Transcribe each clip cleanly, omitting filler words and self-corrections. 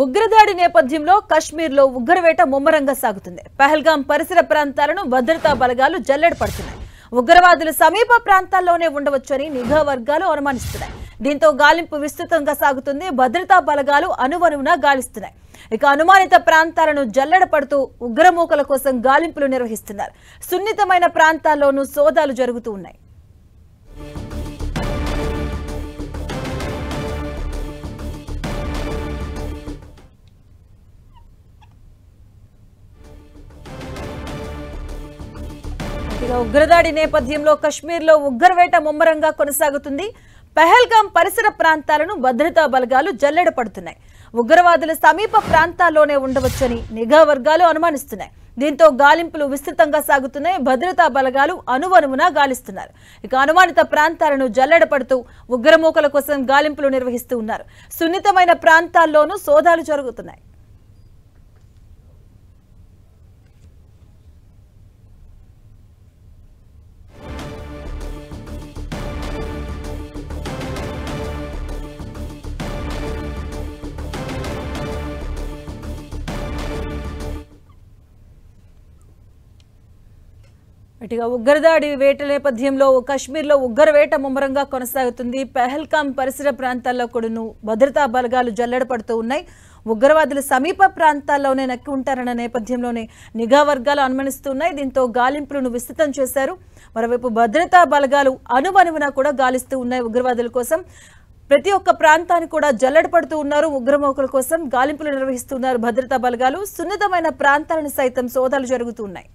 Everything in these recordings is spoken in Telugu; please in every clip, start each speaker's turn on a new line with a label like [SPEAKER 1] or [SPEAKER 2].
[SPEAKER 1] ఉగ్రదాడి నేపథ్యంలో కశ్మీర్లో ఉగ్రవేట ముమ్మరంగా సాగుతుంది. పహల్గాం పరిసర ప్రాంతాలను భద్రతా బలగాలు జల్లెడ పడుతున్నాయి. ఉగ్రవాదులు సమీప ప్రాంతాల్లోనే ఉండవచ్చని నిఘా వర్గాలు అనుమానిస్తున్నాయి. దీంతో గాలింపు విస్తృతంగా సాగుతుంది. భద్రతా బలగాలు అణువణువున గాలిస్తున్నాయి. ఇక అనుమానిత ప్రాంతాలను జల్లెడ పడుతూ ఉగ్రమూకల కోసం గాలింపులు నిర్వహిస్తున్నారు. సున్నితమైన ప్రాంతాల్లోనూ సోదాలు జరుగుతూ ఉన్నాయి. ఉగ్రదాడి నేపథ్యంలో కశ్మీర్లో ఉగ్రవేట ముమ్మరంగా కొనసాగుతుంది. పహల్గాం పరిసర ప్రాంతాలను భద్రతా బలగాలు జల్లెడ పడుతున్నాయి. ఉగ్రవాదుల సమీప ప్రాంతాల్లోనే ఉండవచ్చని నిఘా వర్గాలు అనుమానిస్తున్నాయి. దీంతో గాలింపులు విస్తృతంగా సాగుతున్నాయి. భద్రతా బలగాలు అణువణువున గాలిస్తున్నారు. ఇక అనుమానిత ప్రాంతాలను జల్లెడ పడుతూ ఉగ్రమూకల కోసం గాలింపులు నిర్వహిస్తూ ఉన్నారు. సున్నితమైన ప్రాంతాల్లోనూ సోదాలు జరుగుతున్నాయి. ఇటుగా ఉగ్రదాడి వేట నేపథ్యంలో కశ్మీర్లో ఉగ్రవేట ముమ్మరంగా కొనసాగుతుంది. పహల్గాం పరిసర ప్రాంతాల్లో కూడాను భద్రతా బలగాలు జల్లెడ పడుతూ ఉన్నాయి. ఉగ్రవాదులు సమీప ప్రాంతాల్లోనే నక్కి ఉంటారన్న నేపథ్యంలోనే నిఘా వర్గాలు అనుమానిస్తున్నాయి. దీంతో గాలింపులను విస్తృతం చేశారు. మరోవైపు భద్రతా బలగాలు అణువణువున కూడా గాలిస్తూ ఉన్నాయి. ఉగ్రవాదుల కోసం ప్రతి ఒక్క ప్రాంతాన్ని కూడా జల్లెడ పడుతూ ఉన్నారు. ఉగ్రమూకల కోసం గాలింపులు నిర్వహిస్తున్నారు భద్రతా బలగాలు. సున్నితమైన ప్రాంతాలను సైతం సోదాలు జరుగుతున్నాయి.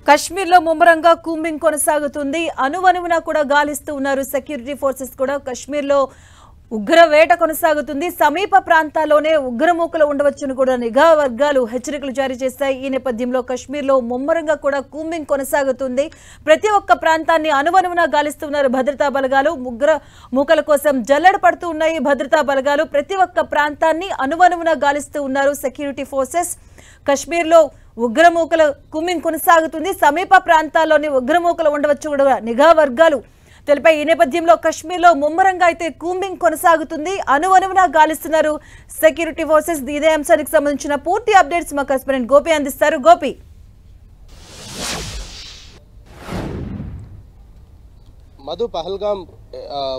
[SPEAKER 1] కశ్మీర్లో ముమ్మరంగా కూంబింగ్ కొనసాగుతుంది. అణువణువున కూడా గాలిస్తూ ఉన్నారు సెక్యూరిటీ ఫోర్సెస్ కూడా. కశ్మీర్లో ఉగ్రవేట కొనసాగుతుంది. సమీప ప్రాంతాల్లోనే ఉగ్రమూకలు ఉండవచ్చని కూడా నిఘా వర్గాలు హెచ్చరికలు జారీ చేశాయి. ఈ నేపథ్యంలో కశ్మీర్లో ముమ్మరంగా కూడా కూంబింగ్ కొనసాగుతుంది. ప్రతి ఒక్క ప్రాంతాన్ని అణువణువున గాలిస్తున్నారు భద్రతా బలగాలు. ఉగ్రమూకల కోసం జల్లెడ పడుతూ ఉన్నాయి భద్రతా బలగాలు. ప్రతి ఒక్క ప్రాంతాన్ని అణువణువున గాలిస్తూ ఉన్నారు సెక్యూరిటీ ఫోర్సెస్. కశ్మీర్లో ఉగ్రమూకల కూంబింగ్ కొనసాగుతుంది. సమీప ప్రాంతాల్లోని ఉగ్రమూకలు ఉండవచ్చు కూడా నిఘా వర్గాలు తెలిపాయి. ఈ నేపథ్యంలో కశ్మీర్లో ముమ్మరంగా అయితే కూంబింగ్ కొనసాగుతుంది. అణువణువున గాలిస్తున్నారు సెక్యూరిటీ ఫోర్సెస్. ఇదే అంశానికి సంబంధించిన పూర్తి అప్డేట్స్ మా కరెస్పాండెంట్ గోపి అందిస్తారు. గోపి,
[SPEAKER 2] మధు, పహల్గాం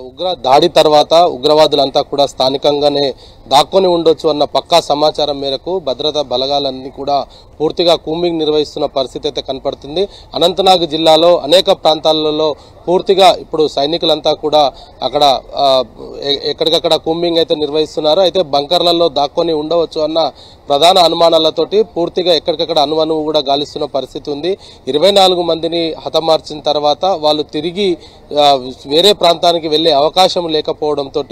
[SPEAKER 2] ఉగ్ర దాడి తర్వాత ఉగ్రవాదులంతా కూడా స్థానికంగానే దాక్కొని ఉండొచ్చు అన్న పక్కా సమాచారం మేరకు భద్రతా బలగాలన్నీ కూడా పూర్తిగా కూంబింగ్ నిర్వహిస్తున్న పరిస్థితి అయితే కనపడుతుంది. అనంతనాగ్ జిల్లాలో అనేక ప్రాంతాలలో పూర్తిగా ఇప్పుడు సైనికులంతా కూడా అక్కడ ఎక్కడికక్కడ కూంబింగ్ అయితే నిర్వహిస్తున్నారు. అయితే బంకర్లలో దాక్కొని ఉండవచ్చు అన్న ప్రధాన అనుమానాలతోటి పూర్తిగా ఎక్కడికక్కడ అణువణువు కూడా గాలిస్తున్న పరిస్థితి ఉంది. 24 మందిని హతమార్చిన తర్వాత వాళ్ళు తిరిగి వేరే ప్రాంతానికి వెళ్లే అవకాశం లేకపోవడంతో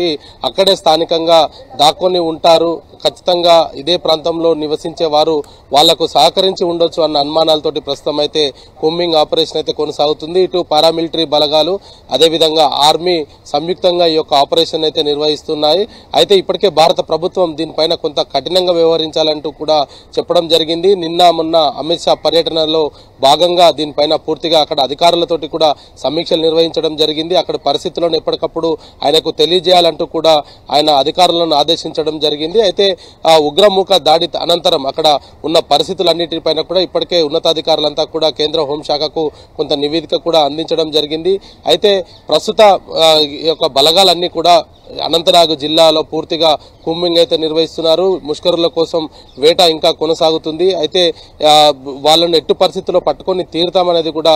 [SPEAKER 2] అక్కడే స్థానికంగా దాక్కొని ఉంటారు. ఖచ్చితంగా ఇదే ప్రాంతంలో నివసించే వారు వాళ్లకు సహకరించి ఉండొచ్చు అన్న అనుమానాలతోటి ప్రస్తుతం అయితే కూంబింగ్ ఆపరేషన్ అయితే కొనసాగుతుంది. ఇటు పారామిలిటరీ బలగాలు అదేవిధంగా ఆర్మీ సంయుక్తంగా ఈ యొక్క ఆపరేషన్ అయితే నిర్వహిస్తున్నాయి. అయితే ఇప్పటికే భారత ప్రభుత్వం దీనిపైన కొంత కఠినంగా వ్యవహరించాలంటూ కూడా చెప్పడం జరిగింది. నిన్న మొన్న అమిత్ షా పర్యటనలో భాగంగా దీనిపైన పూర్తిగా అక్కడ అధికారులతోటి కూడా సమీక్షలు నిర్వహించడం జరిగింది. అక్కడ పరిస్థితులను ఎప్పటికప్పుడు ఆయనకు తెలియజేయాలంటూ కూడా ఆయన అధికారులను ఆదేశించడం జరిగింది. అయితే ఉగ్రమూక దాడి అనంతరం అక్కడ ఉన్న పరిస్థితులన్నిటిపైన కూడా ఇప్పటికే ఉన్నతాధికారులంతా కూడా కేంద్ర హోంశాఖకు కొంత నివేదిక కూడా అందించడం జరిగింది. అయితే ప్రస్తుత ఈ యొక్క బలగాలన్నీ కూడా అనంతనాగ్ జిల్లాలో పూర్తిగా కూంబింగ్ అయితే నిర్వహిస్తున్నారు. ముష్కరుల కోసం వేట ఇంకా కొనసాగుతుంది. అయితే వాళ్ళను ఎట్టు పరిస్థితుల్లో పట్టుకొని తీరుతామనేది కూడా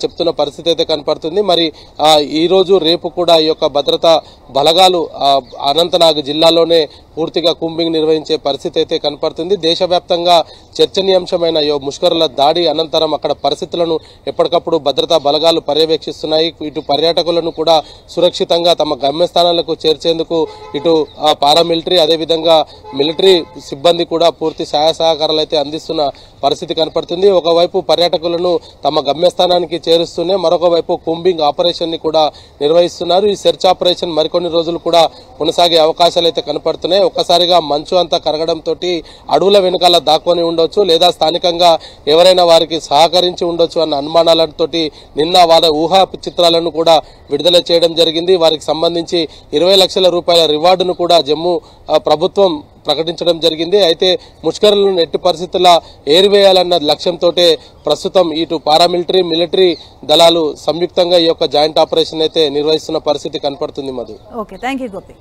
[SPEAKER 2] చెప్తున్న పరిస్థితి అయితే కనపడుతుంది. మరి ఈ రోజు రేపు రేపు కూడా ఈ యొక్క భద్రతా బలగాలు అనంతనాగ్ జిల్లాలోనే పూర్తిగా కూంబింగ్ నిర్వహించే పరిస్థితి అయితే కనపడుతుంది. దేశవ్యాప్తంగా చర్చనీయాంశమైన ముష్కరుల దాడి అనంతరం అక్కడ పరిస్థితులను ఎప్పటికప్పుడు భద్రతా బలగాలు పర్యవేక్షిస్తున్నాయి. ఇటు పర్యాటకులను కూడా సురక్షితంగా తమ గమ్యస్థానాలకు చేర్చేందుకు ఇటు పారామిలిటరీ అదేవిధంగా మిలిటరీ సిబ్బంది కూడా పూర్తి సహాయ సహకారాలు అయితే అందిస్తున్న పరిస్థితి కనపడుతుంది. ఒకవైపు పర్యాటకులను తమ గమ్యస్థానానికి చేరుస్తూనే మరొక వైపు కూంబింగ్ ఆపరేషన్ ని కూడా నిర్వహిస్తున్నారు. ఈ సెర్చ్ ఆపరేషన్ మరికొన్ని రోజులు కూడా కొనసాగే అవకాశాలు అయితే కనపడుతున్నాయి. ఒక్కసారిగా మంచు అంతా కరగడంతో అడవుల వెనుకాల దాక్కొని ఉండొచ్చు లేదా స్థానికంగా ఎవరైనా వారికి సహకరించి ఉండొచ్చు అన్న అనుమానాలతో నిన్న వాళ్ళ ఊహా చిత్రాలను కూడా విడుదల చేయడం జరిగింది. వారికి సంబంధించి 20 లక్షల రూపాయల రివార్డును కూడా జమ్మూ ప్రభుత్వం ప్రకటించడం జరిగింది. అయితే ముష్కరులను ఎట్టి పరిస్థితుల్లో ఏరివేయాలన్న లక్ష్యంతో ప్రస్తుతం ఇటు పారామిలిటరీ మిలిటరీ దళాలు సంయుక్తంగా ఈ యొక్క జాయింట్ ఆపరేషన్ అయితే నిర్వహిస్తున్న పరిస్థితి కనపడుతుంది. మధు.
[SPEAKER 1] Okay, thank you Gopi.